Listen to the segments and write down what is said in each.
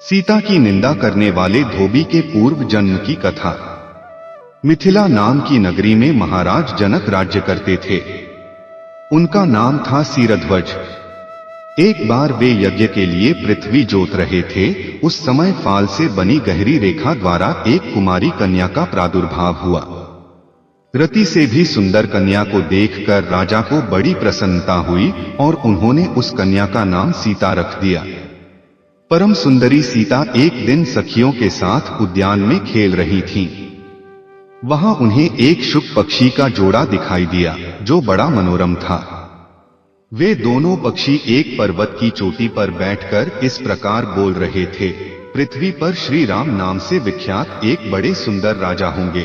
सीता की निंदा करने वाले धोबी के पूर्व जन्म की कथा। मिथिला नाम की नगरी में महाराज जनक राज्य करते थे। उनका नाम था सीरध्वज। एक बार वे यज्ञ के लिए पृथ्वी जोत रहे थे। उस समय फाल से बनी गहरी रेखा द्वारा एक कुमारी कन्या का प्रादुर्भाव हुआ। रति से भी सुंदर कन्या को देखकर राजा को बड़ी प्रसन्नता हुई और उन्होंने उस कन्या का नाम सीता रख दिया। परम सुंदरी सीता एक दिन सखियों के साथ उद्यान में खेल रही थीं। वहां उन्हें एक शुक पक्षी का जोड़ा दिखाई दिया जो बड़ा मनोरम था। वे दोनों पक्षी एक पर्वत की चोटी पर बैठकर इस प्रकार बोल रहे थे, पृथ्वी पर श्री राम नाम से विख्यात एक बड़े सुंदर राजा होंगे।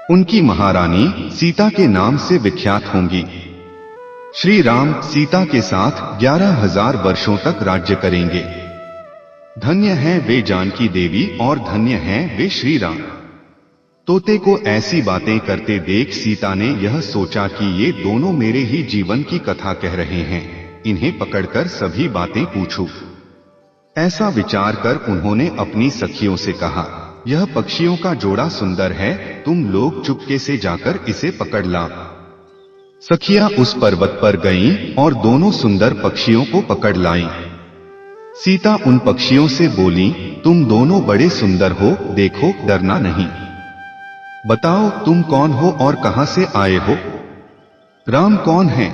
उनकी महारानी सीता के नाम से विख्यात होंगी। श्री राम सीता के साथ 11,000 वर्षों तक राज्य करेंगे। धन्य हैं वे जानकी देवी और धन्य हैं वे श्री राम। तोते को ऐसी बातें करते देख सीता ने यह सोचा कि ये दोनों मेरे ही जीवन की कथा कह रहे हैं, इन्हें पकड़कर सभी बातें पूछूं। ऐसा विचार कर उन्होंने अपनी सखियों से कहा, यह पक्षियों का जोड़ा सुंदर है, तुम लोग चुपके से जाकर इसे पकड़ ला। सखियां उस पर्वत पर गईं और दोनों सुंदर पक्षियों को पकड़ लाईं। सीता उन पक्षियों से बोली, तुम दोनों बड़े सुंदर हो, देखो डरना नहीं। बताओ तुम कौन हो और कहां से आए हो? राम कौन है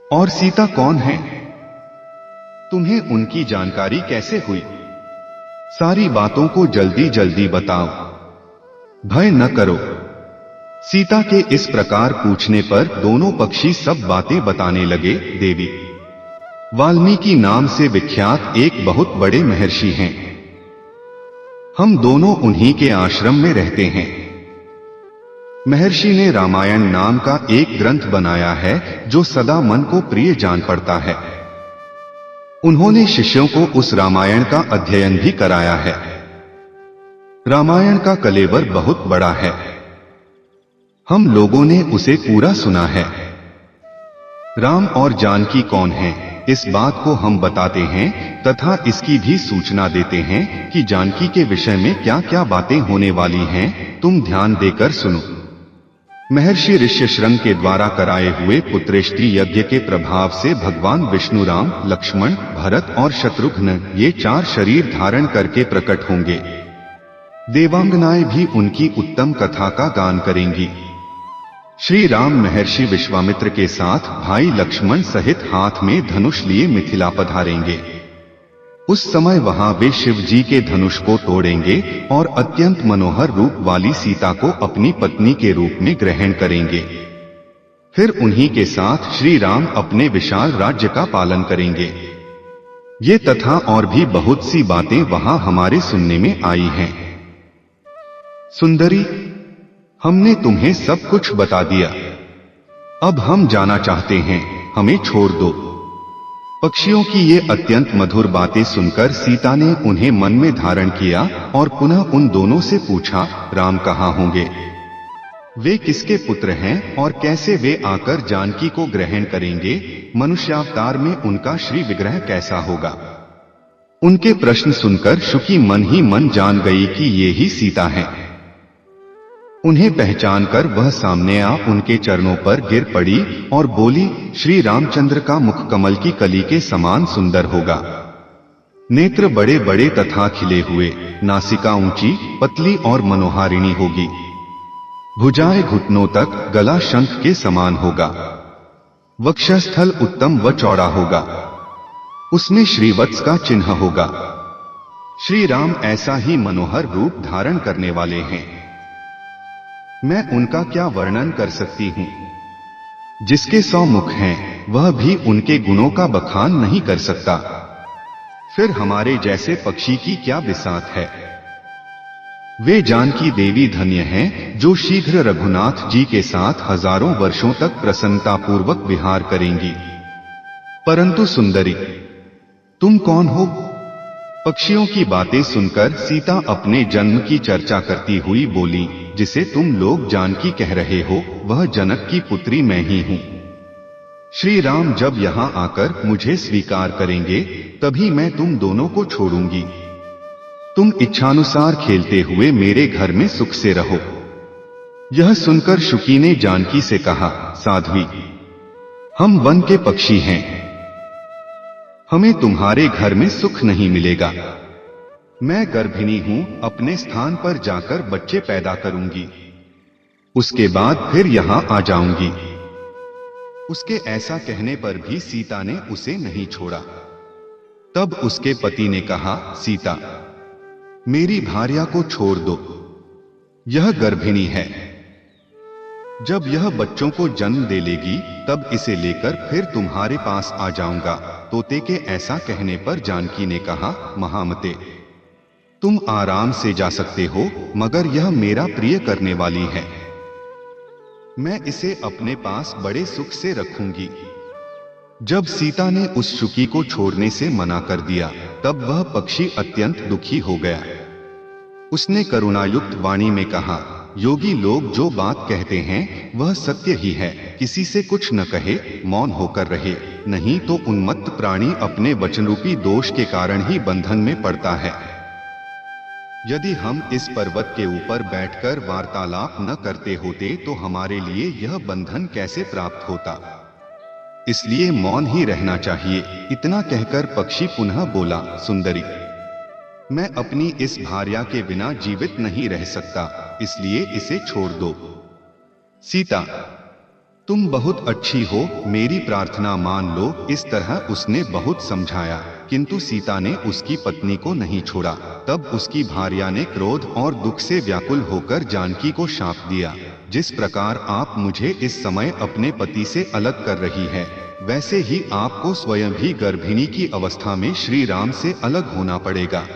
और सीता कौन है? तुम्हें उनकी जानकारी कैसे हुई? सारी बातों को जल्दी जल्दी बताओ, भय न करो। सीता के इस प्रकार पूछने पर दोनों पक्षी सब बातें बताने लगे। देवी वाल्मीकि नाम से विख्यात एक बहुत बड़े महर्षि हैं। हम दोनों उन्हीं के आश्रम में रहते हैं। महर्षि ने रामायण नाम का एक ग्रंथ बनाया है जो सदा मन को प्रिय जान पड़ता है। उन्होंने शिष्यों को उस रामायण का अध्ययन भी कराया है। रामायण का कलेवर बहुत बड़ा है। हम लोगों ने उसे पूरा सुना है। राम और जानकी कौन हैं, इस बात को हम बताते हैं तथा इसकी भी सूचना देते हैं कि जानकी के विषय में क्या क्या बातें होने वाली हैं, तुम ध्यान देकर सुनो। महर्षि ऋष्यशृंग के द्वारा कराए हुए पुत्रेष्टि यज्ञ के प्रभाव से भगवान विष्णु राम, लक्ष्मण, भरत और शत्रुघ्न ये 4 शरीर धारण करके प्रकट होंगे। देवांगनाएं भी उनकी उत्तम कथा का गान करेंगी। श्री राम महर्षि विश्वामित्र के साथ भाई लक्ष्मण सहित हाथ में धनुष लिए मिथिला पधारेंगे। उस समय वहां वे शिव जी के धनुष को तोड़ेंगे और अत्यंत मनोहर रूप वाली सीता को अपनी पत्नी के रूप में ग्रहण करेंगे। फिर उन्हीं के साथ श्री राम अपने विशाल राज्य का पालन करेंगे। ये तथा और भी बहुत सी बातें वहां हमारे सुनने में आई हैं। सुंदरी, हमने तुम्हें सब कुछ बता दिया। अब हम जाना चाहते हैं, हमें छोड़ दो। पक्षियों की ये अत्यंत मधुर बातें सुनकर सीता ने उन्हें मन में धारण किया और पुनः उन दोनों से पूछा, राम कहाँ होंगे? वे किसके पुत्र हैं और कैसे वे आकर जानकी को ग्रहण करेंगे? मनुष्यावतार में उनका श्री विग्रह कैसा होगा? उनके प्रश्न सुनकर शुकी मन ही मन जान गई कि ये ही सीता हैं। उन्हें पहचानकर वह सामने आ उनके चरणों पर गिर पड़ी और बोली, श्री रामचंद्र का मुख कमल की कली के समान सुंदर होगा। नेत्र बड़े बड़े तथा खिले हुए, नासिका ऊंची, पतली और मनोहारिणी होगी। भुजाएं घुटनों तक, गला शंख के समान होगा। वक्षस्थल उत्तम व चौड़ा होगा। उसमें श्रीवत्स का चिन्ह होगा। श्री राम ऐसा ही मनोहर रूप धारण करने वाले हैं। मैं उनका क्या वर्णन कर सकती हूँ? जिसके 100 मुख हैं, वह भी उनके गुणों का बखान नहीं कर सकता। फिर हमारे जैसे पक्षी की क्या बिसात है। वे जानकी देवी धन्य हैं जो शीघ्र रघुनाथ जी के साथ हजारों वर्षों तक प्रसन्नता पूर्वक विहार करेंगी। परंतु सुंदरी, तुम कौन हो? पक्षियों की बातें सुनकर सीता अपने जन्म की चर्चा करती हुई बोली, जिसे तुम लोग जानकी कह रहे हो, वह जनक की पुत्री मैं ही हूँ। श्री राम जब यहाँ आकर मुझे स्वीकार करेंगे तभी मैं तुम दोनों को छोड़ूंगी। तुम इच्छानुसार खेलते हुए मेरे घर में सुख से रहो। यह सुनकर शुकी ने जानकी से कहा, साध्वी, हम वन के पक्षी हैं, हमें तुम्हारे घर में सुख नहीं मिलेगा। मैं गर्भिणी हूं, अपने स्थान पर जाकर बच्चे पैदा करूंगी, उसके बाद फिर यहां आ जाऊंगी। उसके ऐसा कहने पर भी सीता ने उसे नहीं छोड़ा। तब उसके पति ने कहा, सीता, मेरी भार्या को छोड़ दो, यह गर्भिणी है। जब यह बच्चों को जन्म दे लेगी तब इसे लेकर फिर तुम्हारे पास आ जाऊंगा। तोते के ऐसा कहने पर जानकी ने कहा, महामते, तुम आराम से जा सकते हो, मगर यह मेरा प्रिय करने वाली है, मैं इसे अपने पास बड़े सुख से रखूंगी। जब सीता ने उस शुकी को छोड़ने से मना कर दिया तब वह पक्षी अत्यंत दुखी हो गया। उसने करुणायुक्त वाणी में कहा, योगी लोग जो बात कहते हैं वह सत्य ही है, किसी से कुछ न कहे, मौन होकर रहे, नहीं तो उन्मत्त प्राणी अपने वचनरूपी दोष के कारण ही बंधन में पड़ता है। यदि हम इस पर्वत के ऊपर बैठकर वार्तालाप न करते होते तो हमारे लिए यह बंधन कैसे प्राप्त होता, इसलिए मौन ही रहना चाहिए। इतना कहकर पक्षी पुनः बोला, सुंदरी, मैं अपनी इस भार्या के बिना जीवित नहीं रह सकता, इसलिए इसे छोड़ दो। सीता, तुम बहुत अच्छी हो, मेरी प्रार्थना मान लो। इस तरह उसने बहुत समझाया, किंतु सीता ने उसकी पत्नी को नहीं छोड़ा। तब उसकी भार्या ने क्रोध और दुख से व्याकुल होकर जानकी को शाप दिया, जिस प्रकार आप मुझे इस समय अपने पति से अलग कर रही है, वैसे ही आपको स्वयं भी गर्भिणी की अवस्था में श्री राम से अलग होना पड़ेगा।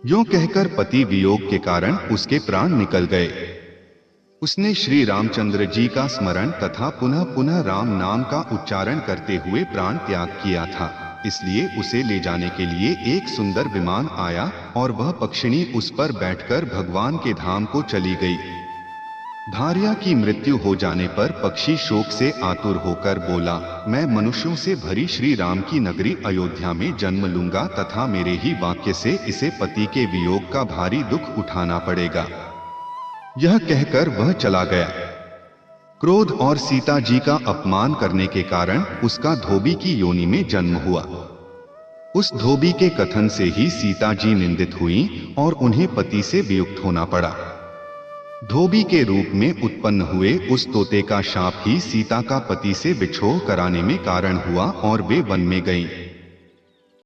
यूं कहकर पति वियोग के कारण उसके प्राण निकल गए। उसने श्री रामचंद्र जी का स्मरण तथा पुनः पुनः राम नाम का उच्चारण करते हुए प्राण त्याग किया था, इसलिए उसे ले जाने के लिए एक सुंदर विमान आया और वह पक्षिणी उस पर बैठकर भगवान के धाम को चली गई। भार्या की मृत्यु हो जाने पर पक्षी शोक से आतुर होकर बोला, मैं मनुष्यों से भरी श्री राम की नगरी अयोध्या में जन्म लूंगा तथा मेरे ही वाक्य से इसे पति के वियोग का भारी दुख उठाना पड़ेगा। यह कहकर वह चला गया। क्रोध और सीता जी का अपमान करने के कारण उसका धोबी की योनि में जन्म हुआ। उस धोबी के कथन से ही सीता जी निंदित हुई और उन्हें पति से वियुक्त होना पड़ा। धोबी के रूप में उत्पन्न हुए उस तोते का शाप ही सीता का पति से विछोह कराने में कारण हुआ और वे वन में गईं।